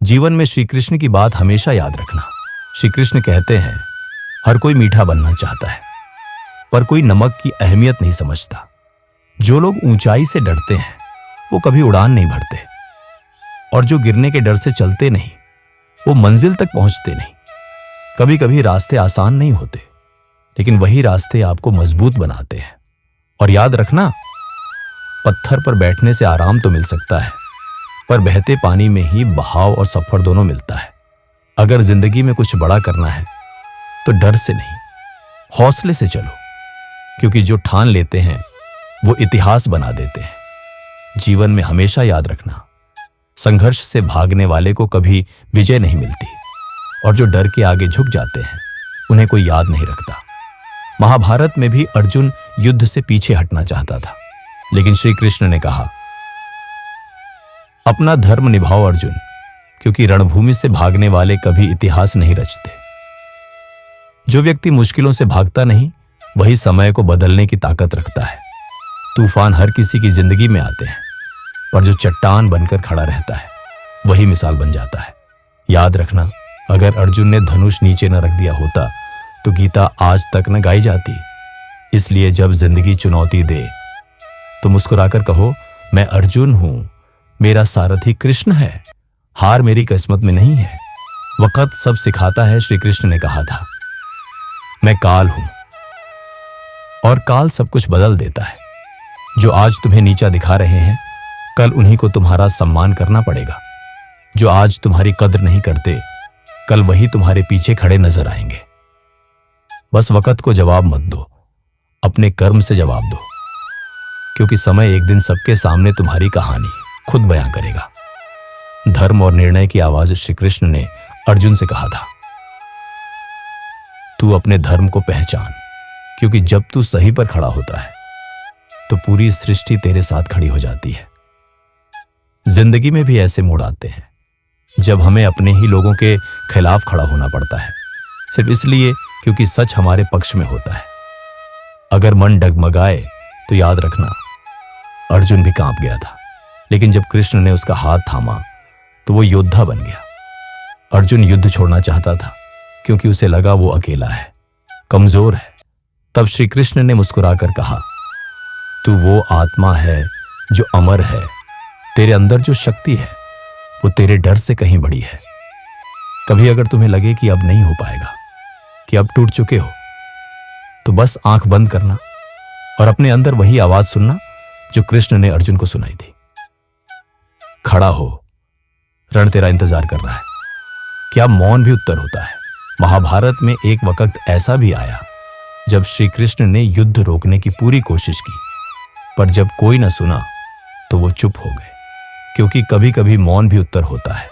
जीवन में श्री कृष्ण की बात हमेशा याद रखना। श्री कृष्ण कहते हैं, हर कोई मीठा बनना चाहता है, पर कोई नमक की अहमियत नहीं समझता। जो लोग ऊंचाई से डरते हैं वो कभी उड़ान नहीं भरते, और जो गिरने के डर से चलते नहीं वो मंजिल तक पहुंचते नहीं। कभी कभी रास्ते आसान नहीं होते, लेकिन वही रास्ते आपको मजबूत बनाते हैं। और याद रखना, पत्थर पर बैठने से आराम तो मिल सकता है, पर बहते पानी में ही बहाव और सफर दोनों मिलता है। अगर जिंदगी में कुछ बड़ा करना है तो डर से नहीं, हौसले से चलो, क्योंकि जो ठान लेते हैं वो इतिहास बना देते हैं। जीवन में हमेशा याद रखना, संघर्ष से भागने वाले को कभी विजय नहीं मिलती, और जो डर के आगे झुक जाते हैं उन्हें कोई याद नहीं रखता। महाभारत में भी अर्जुन युद्ध से पीछे हटना चाहता था, लेकिन श्री कृष्ण ने कहा, अपना धर्म निभाओ अर्जुन, क्योंकि रणभूमि से भागने वाले कभी इतिहास नहीं रचते। जो व्यक्ति मुश्किलों से भागता नहीं वही समय को बदलने की ताकत रखता है। तूफान हर किसी की जिंदगी में आते हैं, पर जो चट्टान बनकर खड़ा रहता है वही मिसाल बन जाता है। याद रखना, अगर अर्जुन ने धनुष नीचे न रख दिया होता तो गीता आज तक न गाई जाती। इसलिए जब जिंदगी चुनौती दे तो मुस्कुराकर कहो, मैं अर्जुन हूं, मेरा सारथी कृष्ण है, हार मेरी किस्मत में नहीं है। वक्त सब सिखाता है, श्री कृष्ण ने कहा था। मैं काल हूं और काल सब कुछ बदल देता है। जो आज तुम्हें नीचा दिखा रहे हैं, कल उन्हीं को तुम्हारा सम्मान करना पड़ेगा। जो आज तुम्हारी कद्र नहीं करते, कल वही तुम्हारे पीछे खड़े नजर आएंगे। बस वक्त को जवाब मत दो, अपने कर्म से जवाब दो, क्योंकि समय एक दिन सबके सामने तुम्हारी कहानी खुद बयां करेगा। धर्म और निर्णय की आवाज श्री कृष्ण ने अर्जुन से कहा था, तू अपने धर्म को पहचान, क्योंकि जब तू सही पर खड़ा होता है तो पूरी सृष्टि तेरे साथ खड़ी हो जाती है। जिंदगी में भी ऐसे मोड़ आते हैं जब हमें अपने ही लोगों के खिलाफ खड़ा होना पड़ता है, सिर्फ इसलिए क्योंकि सच हमारे पक्ष में होता है। अगर मन डगमगाए तो याद रखना, अर्जुन भी कांप गया था, लेकिन जब कृष्ण ने उसका हाथ थामा तो वो योद्धा बन गया। अर्जुन युद्ध छोड़ना चाहता था क्योंकि उसे लगा वो अकेला है, कमजोर है। तब श्री कृष्ण ने मुस्कुराकर कहा, तू वो आत्मा है जो अमर है। तेरे अंदर जो शक्ति है वो तेरे डर से कहीं बड़ी है। कभी अगर तुम्हें लगे कि अब नहीं हो पाएगा, कि अब टूट चुके हो, तो बस आंख बंद करना और अपने अंदर वही आवाज सुनना जो कृष्ण ने अर्जुन को सुनाई थी। खड़ा हो, रण तेरा इंतजार कर रहा है। क्या मौन भी उत्तर होता है? महाभारत में एक वक्त ऐसा भी आया जब श्री कृष्ण ने युद्ध रोकने की पूरी कोशिश की, पर जब कोई न सुना तो वो चुप हो गए, क्योंकि कभी कभी मौन भी उत्तर होता है।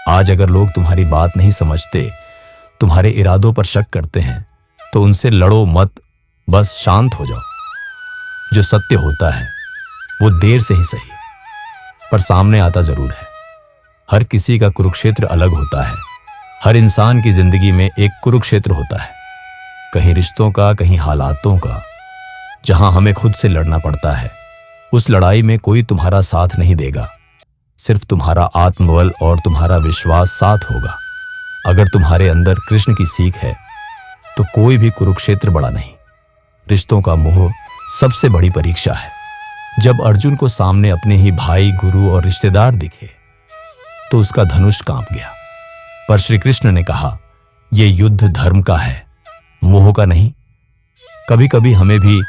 आज अगर लोग तुम्हारी बात नहीं समझते, तुम्हारे इरादों पर शक करते हैं, तो उनसे लड़ो मत, बस शांत हो जाओ। जो सत्य होता है वो देर से ही सही, पर सामने आता जरूर है। हर किसी का कुरुक्षेत्र अलग होता है। हर इंसान की जिंदगी में एक कुरुक्षेत्र होता है, कहीं रिश्तों का, कहीं हालातों का, जहां हमें खुद से लड़ना पड़ता है। उस लड़ाई में कोई तुम्हारा साथ नहीं देगा, सिर्फ तुम्हारा आत्मबल और तुम्हारा विश्वास साथ होगा। अगर तुम्हारे अंदर कृष्ण की सीख है तो कोई भी कुरुक्षेत्र बड़ा नहीं। रिश्तों का मोह सबसे बड़ी परीक्षा है। जब अर्जुन को सामने अपने ही भाई, गुरु और रिश्तेदार दिखे तो उसका धनुष कांप गया, पर श्री कृष्ण ने कहा, यह युद्ध धर्म का है, मोह का नहीं। कभी कभी हमें भी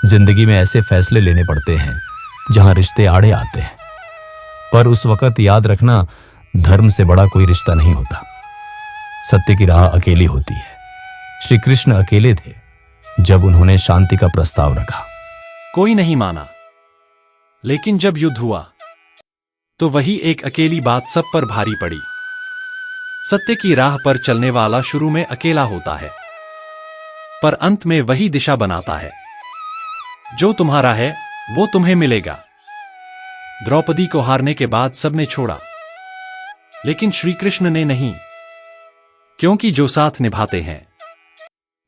जिंदगी में ऐसे फैसले लेने पड़ते हैं जहां रिश्ते आड़े आते हैं, पर उस वक्त याद रखना, धर्म से बड़ा कोई रिश्ता नहीं होता। सत्य की राह अकेली होती है। श्री कृष्ण अकेले थे जब उन्होंने शांति का प्रस्ताव रखा। कोई नहीं माना, लेकिन जब युद्ध हुआ तो वही एक अकेली बात सब पर भारी पड़ी। सत्य की राह पर चलने वाला शुरू में अकेला होता है, पर अंत में वही दिशा बनाता है। जो तुम्हारा है वो तुम्हें मिलेगा। द्रौपदी को हारने के बाद सबने छोड़ा, लेकिन श्री कृष्ण ने नहीं, क्योंकि जो साथ निभाते हैं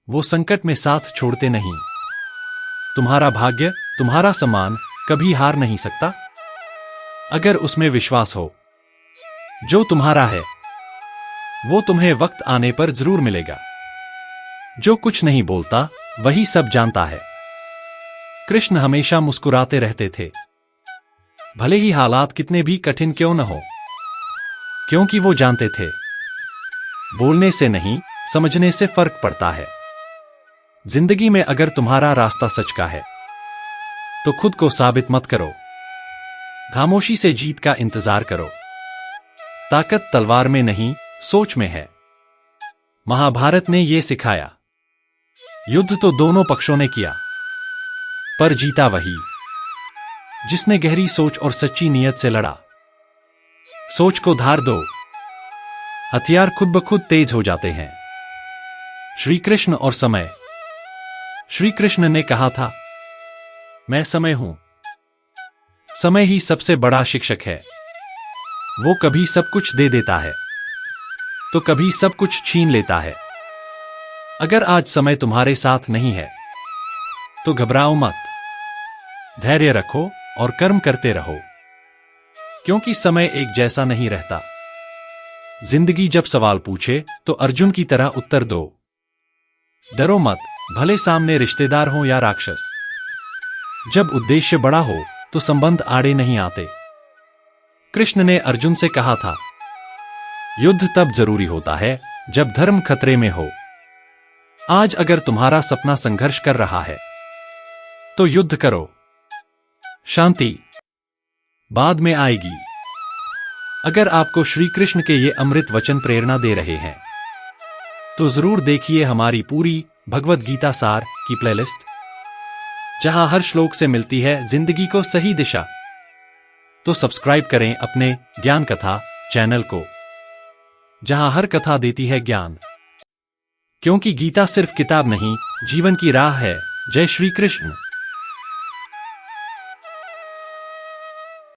वो संकट में साथ छोड़ते नहीं। तुम्हारा भाग्य, तुम्हारा सम्मान कभी हार नहीं सकता, अगर उसमें विश्वास हो। जो तुम्हारा है वो तुम्हें वक्त आने पर जरूर मिलेगा। जो कुछ नहीं बोलता वही सब जानता है। कृष्ण हमेशा मुस्कुराते रहते थे, भले ही हालात कितने भी कठिन क्यों न हो, क्योंकि वो जानते थे बोलने से नहीं समझने से फर्क पड़ता है। जिंदगी में अगर तुम्हारा रास्ता सच का है तो खुद को साबित मत करो, खामोशी से जीत का इंतजार करो। ताकत तलवार में नहीं सोच में है। महाभारत ने यह सिखाया। युद्ध तो दोनों पक्षों ने किया, पर जीता वही जिसने गहरी सोच और सच्ची नीयत से लड़ा। सोच को धार दो, हथियार खुद ब खुद तेज हो जाते हैं। श्री कृष्ण और समय। श्री कृष्ण ने कहा था, मैं समय हूं। समय ही सबसे बड़ा शिक्षक है। वो कभी सब कुछ दे देता है तो कभी सब कुछ छीन लेता है। अगर आज समय तुम्हारे साथ नहीं है तो घबराओ मत, धैर्य रखो और कर्म करते रहो, क्योंकि समय एक जैसा नहीं रहता। जिंदगी जब सवाल पूछे तो अर्जुन की तरह उत्तर दो। डरो मत, भले सामने रिश्तेदार हो या राक्षस। जब उद्देश्य बड़ा हो तो संबंध आड़े नहीं आते। कृष्ण ने अर्जुन से कहा था, युद्ध तब जरूरी होता है जब धर्म खतरे में हो। आज अगर तुम्हारा सपना संघर्ष कर रहा है तो युद्ध करो। शांति बाद में आएगी। अगर आपको श्री कृष्ण के ये अमृत वचन प्रेरणा दे रहे हैं तो जरूर देखिए हमारी पूरी भगवद गीता सार की प्लेलिस्ट, जहां हर श्लोक से मिलती है जिंदगी को सही दिशा। तो सब्सक्राइब करें अपने ज्ञान कथा चैनल को, जहां हर कथा देती है ज्ञान, क्योंकि गीता सिर्फ किताब नहीं, जीवन की राह है। जय श्री कृष्ण।